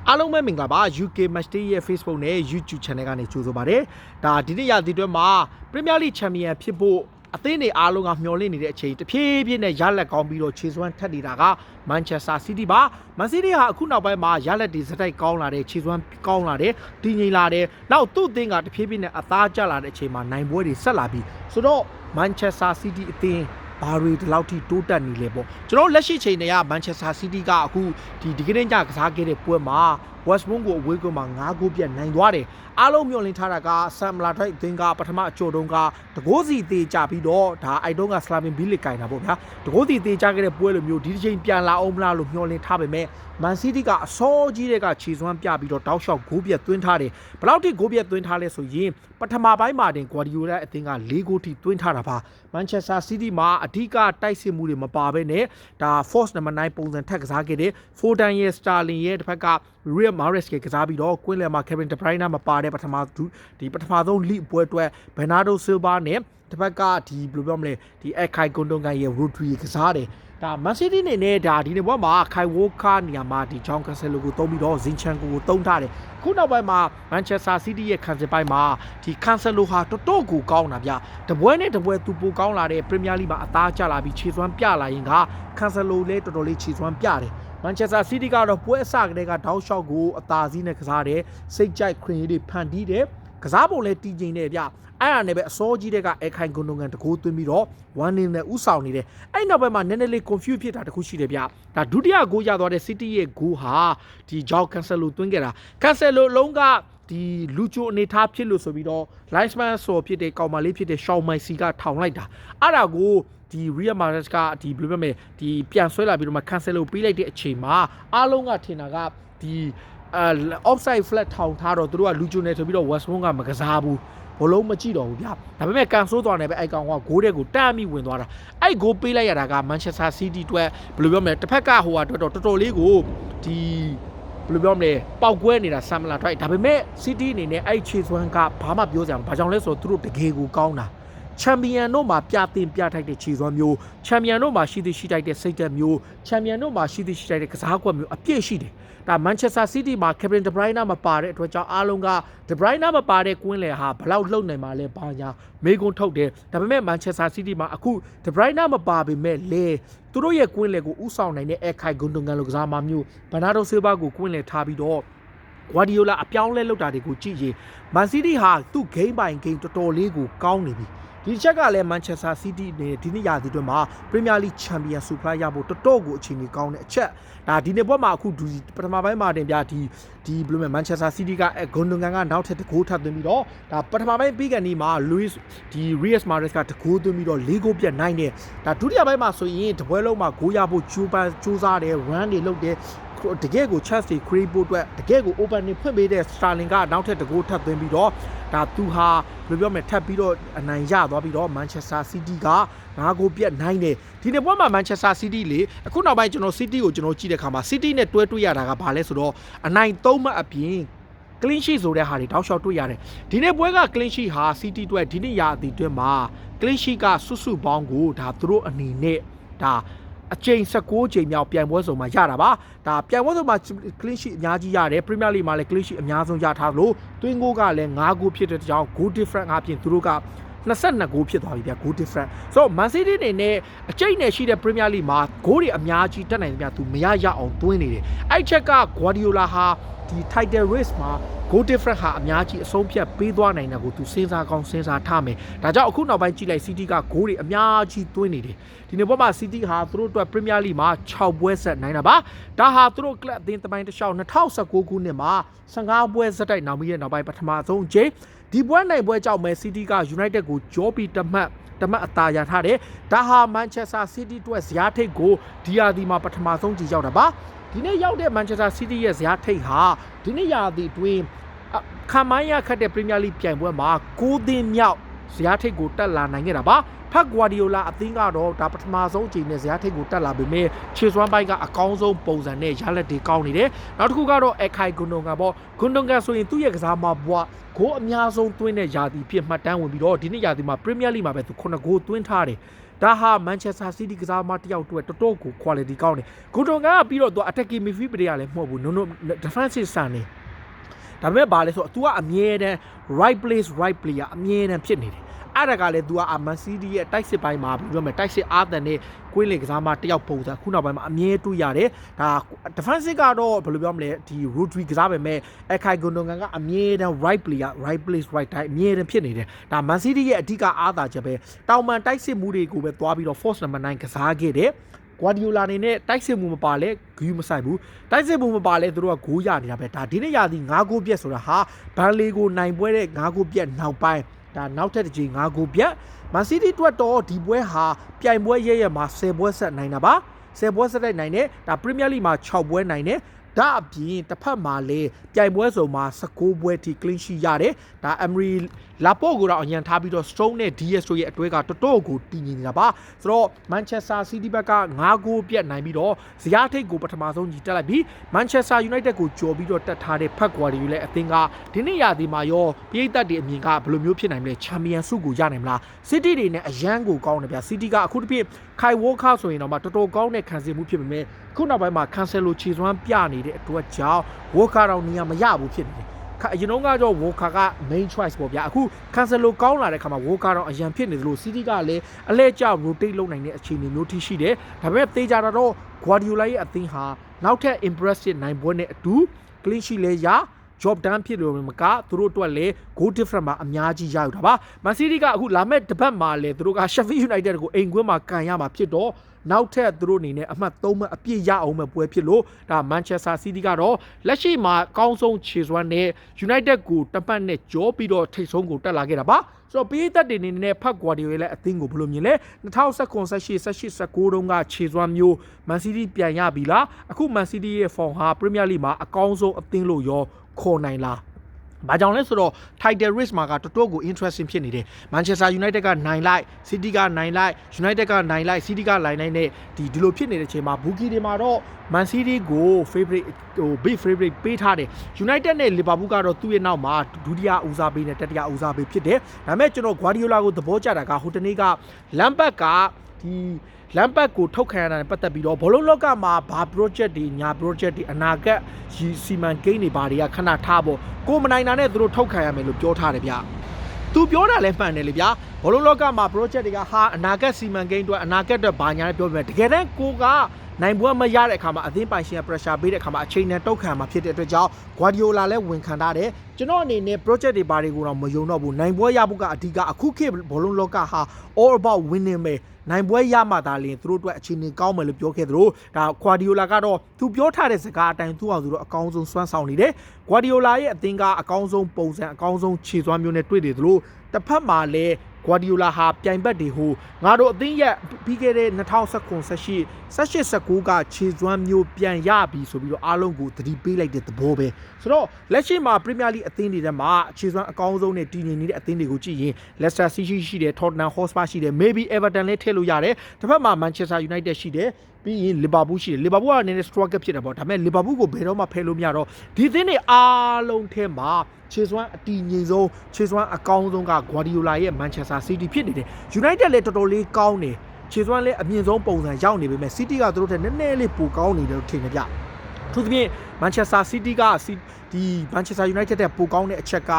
အားလုံးပဲမင်္ဂလာပါ UK Matchday ရဲ့ Facebook နဲ့ YouTube Channel ကနေကြိုဆိုပါရစေ။ဒါဒီနေ့ရာသီတွင်းမှာ Premier League Champion ဖြစ်ဖို့အသင်းတွေအားလုံးကမျှော်လင့်နေတဲ့အချိန်တဖြည်းဖြည်းနဲ့ရလက်ကောင်းပြီးတော့ခြေစွမ်းထက်နေတာက Manchester City ပါ။ Man City ဟာအခုနောက်ပိုင်းမှာရလက်တွေစတိုက်ကောင်းလာတဲ့ခြေစွမ်းကောင်းလာတဲ့တည်ငြိမ်လာတဲ့နောက်သူ့အသင်းကတဖြည်းဖြည်းနဲ့အသားကျလာတဲ့အချိန်မှာနိုင်ပွဲတွေဆက်လာပြီးဆိုတော့ Manchester City အသင်းဘာတွေဒီလောက်ထိတိုးတက်နေလဲပေါ့ကျွန်တော်လက်ရှိချိန်တွေက Manchester City ကအခုဒီကနေ့ညကစားခဲ့တဲ့ပွဲမှာ West Brom ကိုအဝေးကွင်းမှာ9ဂိုးပြတ်နိုင်သွားတယ်အားလုံးမျှော်လင့်ထားတာက Sam Allardyce အသင်းကပထမအချို့တုန်းကတကိုးစီသေးကြပြီးတော့ဒါအိုက်တုံးက Slaven Bilic ကင်တာပေါ့ဗျာတကိုးစီသေးကြခဲ့တဲ့ပွဲလိုမျိုးဒီတစ်ချိန်ပြန်လာအောင်မလားလို့မျှော်လင့်ထားပေမဲ့ Man City ကအစောကြီးတဲ့ကခြေစွမ်းပြပြီးတော့တောက်လျှောက်ဂိုးပြတ်သွင်းထားတယ်ဘယ်လောက်ထိဂိုးပြတ်သွင်းထားလဲဆိုရင်ပထမပိုင်းမှာတင် Guardiola အသင်းက4ဂိုးထိသွင်းထားတာပါ Manchester City မှာအဓိကတိုက်စစ်မှုတွေမပါဘဲနဲ့ဒါ Force number 9ပုံစံထက်ကစားခဲ့တဲ့ Foden ရဲ့ Sterling ရဲ့တစ်ဖက်က Riyad Mahrez ကစားပြီးတော့ကွင်းလယ်မှာ Kevin De Bruyne မပါတဲ့ပထမဆုံး League ပွဲအတွက် Bernardo Silva နဲ့တစ်ဖက်ကဒီဘယ်လိုပြောမလဲဒီ Ilkay Gundogan ရဲ့ Rodri ကစားတယ်ဒါ Man City အနေနဲ့ဒါဒီနေ့ဘက်မှာ Kyle Walker နေရာမှာဒီ John Cancelo ကိုသုံးပြီးတော့ Zinchenko ကိုသုံးထားတယ်ခုနောက်ပိုင်းမှာ Manchester City ရဲ့ခံစစ်ပိုင်းမှာဒီ Cancelo ဟာတော်တော်ကိုကောင်းတာဗျတပွဲနဲ့တပွဲသူပိုကောင်းလာတဲ့ Premier League မှာအသားကျလာပြီးခြေစွမ်းပြလာရင်က Cancelo လည်းတော်တော်လေးခြေစွမ်းပြတယ် Manchester City ကတော့ပွဲအစကတည်းကတောက်လျှောက်ကိုအသာစီးနဲ့ကစားတယ်စိတ်ကြိုက်ခွင့်ရတွေဖန်တီးတယ်ကစားပုံလည်းတည်ငြိမ်နေဗျအဲ့ဒါနဲ့ပဲအစောကြီးတဲ့က Ilkay Gundogan တကိုးသွင်းပြီးတော့ 1-0 နဲ့ဥဆောင်နေတယ်အဲ့နောက်ပိုင်းမှာနည်းနည်းလေး confuse ဖြစ်တာတခုရှိတယ်ဗျဒါဒုတိယဂိုးရသွားတဲ့ City ရဲ့ဂိုးဟာဒီ Joao Cancelo သွင်းခဲ့တာ Cancelo လုံးကဒီလူချိုအနေထားဖြစ်လို့ဆိုပြီးတော့ Linesman ဆိုဖြစ်တဲ့ကောင်မလေးဖြစ်တဲ့ Shawn Messi ကထောင်လိုက်တာအဲ့ဒါကိုဒီ Riyad Mahrez ကဒီဘယ်လိုပြောမလဲဒီပြန်ဆွဲလာပြီးတော့မှ Cancelo ပေးလိုက်တဲ့အချိန်မှာအားလုံးကထင်တာကဒီoffside flag ထောင်ထားတော့သူတို့ကလူချိုနေဆိုပြီးတော့ West Brom ကမကစားဘူးဘလုံးမကြည့်တော့ဘူးဗျာဒါပေမဲ့ကန်ဆိုးသွားတယ်ပဲအဲ့ကောင်ကဂိုးတဲ့ကိုတမ်းမိဝင်သွားတာအဲ့ဂိုးပေးလိုက်ရတာက Manchester City အတွက်ဘယ်လိုပြောမလဲတစ်ဖက်ကဟိုဟာတော်တော်လေးကိုဒီဘယ်လိုပြောမလဲပောက်ကွဲနေတာ Sam Allardyce ဒါပေမဲ့ City အနေနဲ့အဲ့ခြေစွမ်းကဘာမှပြောစရာမဘာကြောင့်လဲဆိုတော့သူတို့တကယ်ကိုကောင်းတာချန်ပီယံတို့မှာပြတင်ပြထိုက်တဲ့ခြေစွမ်းမျိုးချန်ပီယံတို့မှာရှိသည်ရှိထိုက်တဲ့စိတ်သက်မျိုးချန်ပီယံတို့မှာရှိသည်ရှိထိုက်တဲ့ကစားကွက်မျိုးအပြည့်ရှိတယ်ဒါ Manchester City မှာ Kevin De Bruyne မပါတဲ့အတွက်ကြောင့်အားလုံးက De Bruyne မပါတဲ့ကွင်းလယ်ဟာဘလောက်လှုပ်နိုင်မှာလဲဘာညာမေးခွန်းထုတ်တယ်ဒါပေမဲ့ Manchester City မှာအခု De Bruyne မပါပေမဲ့လေသူတို့ရဲ့ကွင်းလယ်ကိုဥဆောင်နိုင်တဲ့ Ilkay Gundogan လိုကစားမမျိုး Bernardo Silva ကိုကွင်းလယ်ထားပြီးတော့ Guardiola အပြောင်းလဲလုပ်တာတွေကိုကြည့်ရင် Man City ဟာသူ့ game by game တော်တော်လေးကိုကောင်းနေပြီဒီချက်ကလည်း Manchester City နဲ့ဒီနေ့ရာသီတွင်းမှာ Premier League Champion Super ရဖို့တော်တော်ကိုအခြေအနေကောင်းတဲ့အချက်ဒါဒီနေ့ဘက်မှာအခုပထမပိုင်းမှာတင်ပြဒီဘယ်လိုလဲ Manchester City က Gundogan ကနောက်ထပ်တကိုးထပ်သွင်းပြီးတော့ဒါပထမပိုင်းပြီးကန်ဒီမှာ Riyad Mahrez ကတကိုးသွင်းပြီးတော့၄ဂိုးပြတ်နိုင်တယ်ဒါဒုတိယပိုင်းမှာဆိုရင်တပွဲလုံးမှာဂိုးရဖို့ကြိုးစားတယ် run တွေလုပ်တယ်တကယ်ကို chance တွေ create ဖို့အတွက်တကယ်ကို open နေဖွင့်ပေးတဲ့ Sterling ကနောက်ထပ်တကိုးထပ်သွင်းပြီးတော့ဒါသူဟာဘယ်လိုပြောမလဲထပ်ပြီးတော့အနိုင်ရသွားပြီးတော့ Manchester City က9ဂိုးပြတ်နိုင်တယ်ဒီနေ့ပွဲမှာ Manchester City လေအခုနောက်ပိုင်းကျွန်တော် City ကိုကျွန်တော်ကြည့်တဲ့အခါမှာ City နဲ့တွဲတွေ့ရတာကဘာလဲဆိုတော့အနိုင်3မှတ်အပြင် clean sheet ဆိုတဲ့ဟာတွေတောက်လျှောက်တွေ့ရတယ်ဒီနေ့ပွဲက clean sheet ဟာ City အတွက်ဒီနေ့ရာသီတွင်းမှာ clean sheet ကစုပေါင်းကိုဒါသူတို့အနေနဲ့ဒါအချိန်16ချိန်မြောက်ပြိုင်ပွဲစုံမှာရတာပါဒါပြိုင်ပွဲစုံမှာ clean sheet အများကြီးရတယ် Premier League မှာလည်း clean sheet အများဆုံးရထားလို့တွင်းဂိုးကလည်း9ဂိုးဖြစ်တဲ့ကြောင့် goal difference အပြင်သူတို့က22ဂိုးဖြစ်သွားပြီဗျ goal difference ဆိုတော့ Man City အနေနဲ့အကျိတ်နဲ့ရှိတဲ့ Premier League မှာဂိုးတွေအများကြီးတက်နိုင်တယ်ဗျသူမရအောင်သွင်းနေတယ်အဲ့ချက်က Guardiola ဟာဒီ title race မှာ goal difference ဟာအများကြီးအဆုံးဖြတ်ပေးသွားနိုင်တယ်ကိုသူစဉ်းစားကောင်းစဉ်းစားထားမယ်ဒါကြောင့်အခုနောက်ပိုင်းကြည့်လိုက် City ကဂိုးတွေအများကြီးသွင်းနေတယ်ဒီနေ့ဘက်မှာ City ဟာသူတို့အတွက် Premier League မှာ6ပွဲဆက်နိုင်တာပါဒါဟာသူတို့ club အသင်းတပိုင်းတစ်လျှောက်2019ခုနှစ်မှာ15ပွဲဆက်တိုက်နောက်ပြီးတဲ့နောက်ပိုင်းပထမဆုံးအကြိမ်ဒီပွဲနိုင်ပွဲကြောင့်မဲ City က United ကိုကြောပြီးတမတ်အသာရထားတယ်ဒါဟာ Manchester City အတွက်ဇယားထိပ်ကိုဒီယာဒီမှာပထမဆုံးကြည့်ရောက်တာပါဒီနေ့ရောက်တဲ့ Manchester City ရဲ့ဇယားထိပ်ဟာဒီနေ့ရာသီတွင်ခံမိုင်းရခတ်တဲ့ Premier League ပြိုင်ပွဲမှာ9သင်းမြောက်ဇယားထိပ်ကိုတက်လာနိုင်ခဲ့တာပါဖက် Guardiola အသင်းကတော့ဒါပထမဆုံးအချိန်နဲ့ဇယားထိပ်ကိုတက်လာပေမဲ့ခြေစွမ်းပိုင်းကအကောင်းဆုံးပုံစံနဲ့ရလက်တွေကောင်းနေတယ်နောက်တစ်ခုကတော့ Ilkay Gundogan ပေါ့ Gundogan ဆိုရင်သူ့ရဲ့ကစားမဘွားဂိုးအများဆုံးသွင်းတဲ့ရာသီဖြစ်မှတ်တမ်းဝင်ပြီးတော့ဒီနေ့ရာသီမှာ Premier League မှာပဲသူ9ဂိုးသွင်းထားတယ် ဒါဟာ Manchester City ကစားသမားတစ်ယောက်အတွက်တော်တော်ကို quality ကောင်းတယ်ဂွန်ဒွန်ဂန်ကပြီးတော့သူ attacking midfield player လည်းမဟုတ်ဘူး no defensive ဆန်နေဒါပေမဲ့ဘာလဲဆိုတော့ तू ကအမြဲတမ်း right place right player အမြဲတမ်းဖြစ်နေတယ်အဲ့ဒါကလည်း तू က Man City ရဲ့တိုက်စစ်ပိုင်းမှာပြောမယ်တိုက်စစ်အားတန်နဲ့ကွင်းလေကစားမတစ်ယောက်ပုံစံခုနောက်ပိုင်းမှာအမြဲတွေ့ရတယ်ဒါ defensive ကတော့ဘယ်လိုပြောမလဲဒီ Rodri ကစားပေမဲ့Ilkay Gundogan ကအမြဲတမ်း right player right place right time အမြဲတမ်းဖြစ်နေတယ်ဒါ Man City ရဲ့အဓိကအားသာချက်ပဲတောင်ပန်တိုက်စစ်မှုတွေကိုပဲသွားပြီးတော့ force number 9ကစားခဲ့တယ်Guardiola အနေနဲ့တိုက်စစ်မှုမပါလဲဂူးမဆိုင်ဘူးတိုက်စစ်မှုမပါလဲသူတို့ကဂိုးရနေတာပဲဒါဒီနေ့ရသည်9ဂိုးပြက်ဆိုတာဟာဘန်လီကိုနိုင်ပွဲတဲ့9ဂိုးပြက်နောက်ပိုင်းဒါနောက်ထပ်တစ်ချိန်9ဂိုးပြက်မန်စီးတီးအတွက်တော့ဒီပွဲဟာပြိုင်ပွဲရဲမှာ10ပွဲဆက်နိုင်တာပါ10ပွဲဆက်နိုင်တယ်ဒါပရီးမီးယားလိမှာ6ပွဲနိုင်တယ်ဒါအပြင်တစ်ဖက်မှာလေပြိုင်ပွဲစုံမှာ19ပွဲထိ clean sheet ရတယ်ဒါ Emery လာပို့ကိုတော့အញ្ញံထားပြီးတော့ Strong နဲ့ DS တို့ရဲ့အတွဲကတော်တော်ကိုတည်ငြိမ်နေတာပါဆိုတော့ Manchester City ဘက်က9ဂိုးပြတ်နိုင်ပြီးတော့ဇယားထိပ်ကိုပထမဆုံးကြီးတက်လိုက်ပြီး Manchester United ကိုကြော်ပြီးတော့တက်ထားတဲ့ဖက်ကွာတွေလည်းအသင်းကဒီနေ့ရာသီမှာရောပြည်သက်တွေအမြင်ကဘယ်လိုမျိုးဖြစ်နိုင်မလဲ Champions ဆုကိုရနိုင်မလား City တွေနဲ့အရန်ကိုကောင်းတယ်ဗျ City ကအခုတစ်ပြည့် Kai Walker ဆိုရင်တော့တော်တော်ကောင်းတဲ့ခံစားမှုဖြစ်ပေမဲ့ခုနောက်ပိုင်းမှာ Cancelo ခြေစွမ်းပြနေတဲ့အတွက်ကြောင့် Walker တော့နေရာမရဘူးဖြစ်နေတယ်အရင်တော့ကတော့ Walker က main choice ပေါ့ဗျာအခု Cancelo ကောင်းလာတဲ့ခါမှာ Walker တော့အရန်ဖြစ်နေသလို City ကလည်းအလဲကျ rotate လုပ်နိုင်တဲ့အခြေအနေမျိုးထိရှိတယ်ဒါပေမဲ့သေချာတော့ Guardiola ရဲ့အသင်းဟာနောက်ထပ် impressive နိုင်ပွဲနဲ့အတူ clean sheet လဲရ job done ဖြစ်လို့မကသူတို့အတွက်လည်း goal difference မှာအများကြီးရယူတာပါ Man City ကအခုလာမဲ့တစ်ပတ်မှာလည်းသူတို့က Sheffield United ကိုအိမ်ကွင်းမှာကန်ရမှာဖြစ်တော့နောက်ထပ်သူတို့အနေနဲ့အမှတ်3မှတ်အပြည့်ရအောင်မဲ့ပွဲဖြစ်လို့ဒါ Manchester City ကတော့လက်ရှိမှာအကောင်းဆုံးခြေစွမ်းနဲ့ United ကိုတပတ်နဲ့ကြောပြီးတော့ထိပ်ဆုံးကိုတက်လာခဲ့တာပါဆိုတော့ပြည်သက်တွေအနေနဲ့ဖက်ကွာဒီရဲ့အသင်းကိုဘယ်လိုမြင်လဲ2019 18 19တုန်းကခြေစွမ်းမျိုး Man City ပြန်ရပြီလားအခု Man City ရဲ့ form ဟာ Premier League မှာအကောင်းဆုံးအသင်းလို့ရောခေါ်နိုင်လားဘာကြောင့်လဲဆိုတော့ title race မှာကတော်တော်ကို interesting ဖြစ်နေတယ် Manchester United ကနိုင်လိုက် City ကနိုင်လိုက် United ကနိုင်လိုက် City ကနိုင်လိုက်နဲ့ဒီလိုဖြစ်နေတဲ့အချိန်မှာ Bookie တွေမှာတော့ Man City ကို favorite big favorite ပေးထားတယ် United နဲ့ Liverpool ကတော့သူ့ရဲ့နောက်မှာဒုတိယဦးစားပေးနဲ့တတိယဦးစားပေးဖြစ်တယ်ဒါပေမဲ့ကျွန်တော် Guardiola ကိုသဘောကျတာကဟိုတနေ့က Lampard ကဒီLampard ကိုထုတ်ခံရတာနဲ့ပတ်သက်ပြီးတော့ဘောလုံးလောကမှာဘာ project တွေညာ project တွေအနာဂတ်စီမံကိန်းတွေဘာတွေကခဏထားဖို့ကိုမနိုင်တာနဲ့သူတို့ထုတ်ခံရမယ်လို့ပြောထားတယ်ဗျသူပြောတာလည်းမှန်တယ်လေဗျဘောလုံးလောကမှာ project တွေကဟာအနာဂတ်စီမံကိန်းတွေအနာဂတ်အတွက်ဘာညာလဲပြောပြမယ်တကယ်တမ်းကိုကနိုင်ပွဲမရတဲ့အခါမှာအသင်းပိုင်ရှင်က pressure ပေးတဲ့အခါမှာအချိန်နဲ့တောက်ခံမှာဖြစ်တဲ့အတွက်ကြောင့် Guardiola လည်းဝန်ခံထားတယ်ကျွန်တော်အနေနဲ့ project တွေဘာတွေကိုတော့မယုံတော့ဘူးနိုင်ပွဲရဖို့ကအဓိကအခုခေတ်ဘောလုံးလောကဟာ all about winning ပဲနိုင်ပွဲရမှသာလျှင်သူတို့အတွက်အခြေအနေကောင်းမယ်လို့ပြောခဲ့သလိုဒါ Guardiola ကတော့သူပြောထားတဲ့စကားအတိုင်းသူ့အောင်သူတို့အကောင်းဆုံးစွမ်းဆောင်နေတယ် Guardiola ရဲ့အသင်းကအကောင်းဆုံးပုံစံအကောင်းဆုံးခြေစွမ်းမျိုးနဲ့တွေ့တယ်သလိုတစ်ဖက်မှာလည်း Guardiola ဟာပြိုင်ဘက်တွေဟိုငါတို့အသင်းရဲ့ပြီးခဲ့တဲ့2019 18 19ကခြေစွမ်းမျိုးပြန်ရပြီဆိုပြီးတော့အားလုံးကိုသတိပေးလိုက်တဲ့သဘောပဲဆိုတော့လက်ရှိမှာ Premier League အသင်းတွေထဲမှာခြေစွမ်းအကောင်းဆုံးနဲ့တည်ငြိမ်နေတဲ့အသင်းတွေကိုကြည့်ရင် Leicester City ရှိတယ် Tottenham Hotspur ရှိတယ် maybe Everton လည်းထည့်လို့ရတယ်တစ်ဖက်မှာ Manchester United ရှိတယ်ပြီးရင် Liverpool ရှိတယ် Liverpool ကနည်းနည်း struggle ဖြစ်တယ်ပေါ့ဒါပေမဲ့ Liverpool ကိုဘယ်တော့မှဖယ်လို့မရတော့ဒီသင်းတွေအားလုံးထဲမှာခြေစွမ်းအတီးငိမ်ဆုံးခြေစွမ်းအကောင်းဆုံးက Guardiola ရဲ့ Manchester City ဖြစ်နေတယ် United လည်းတော်တော်လေးကောင်းတယ်ခြေစွမ်းလည်းအမြင့်ဆုံးပုံစံရောက်နေပေမဲ့ City ကသူတို့ထက်နည်းနည်းလေးပိုကောင်းနေတယ်လို့ထင်တယ်ဗျသူသဖြင့် Manchester City ကဒီ Manchester United တဲ့ပိုကောင်းတဲ့အချက်က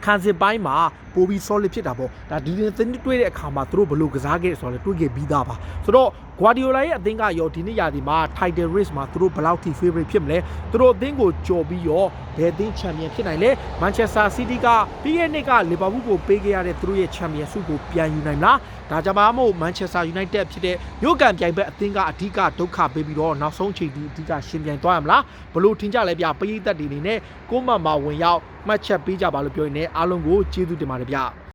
ခံစစ်ပိုင်းမှာပိုပြီး solid ဖြစ်တာပေါ့ဒါဒီသင်းတွေ့တဲ့အခါမှာသူတို့ဘယ်လိုကစားခဲ့ဆိုတော့လည်းတွေ့ခဲ့ပြီးသားပါဆိုတော့ Guardiola ရဲ့အသင်းကရောဒီနေ့ရာသီမှာ title race မှာသူတို့ဘယ်လောက်ထိ favorite ဖြစ်မလဲသူတို့အသင်းကိုကြော်ပြီးရောဘယ်အသင်း champion ဖြစ်နိုင်လဲ Manchester City ကပြီးခဲ့နှစ်က Liverpool ကိုပေးခဲ့ရတဲ့သူတို့ရဲ့ champion ဆုကိုပြန်ယူနိုင်မလားဒါကြောင့်မှမို့ Manchester United ဖြစ်တဲ့မြို့ကန်ပြိုင်ဘက်အသင်းကအဓိကဒုက္ခပေးပြီးတော့နောက်ဆုံးချိန်ဒီအဓိကရှင်ပြိုင်သွားရမလားဘလို့ထင်ကြလဲဗျပရိသတ်တွေအနေနဲ့ကိုမတ်မှာဝင်ရောက်မှတ်ချက်ပေးကြပါလို့ပြောရင်လည်းအားလုံးကိုကျေးဇူးတင်ပါတယ်ဗျ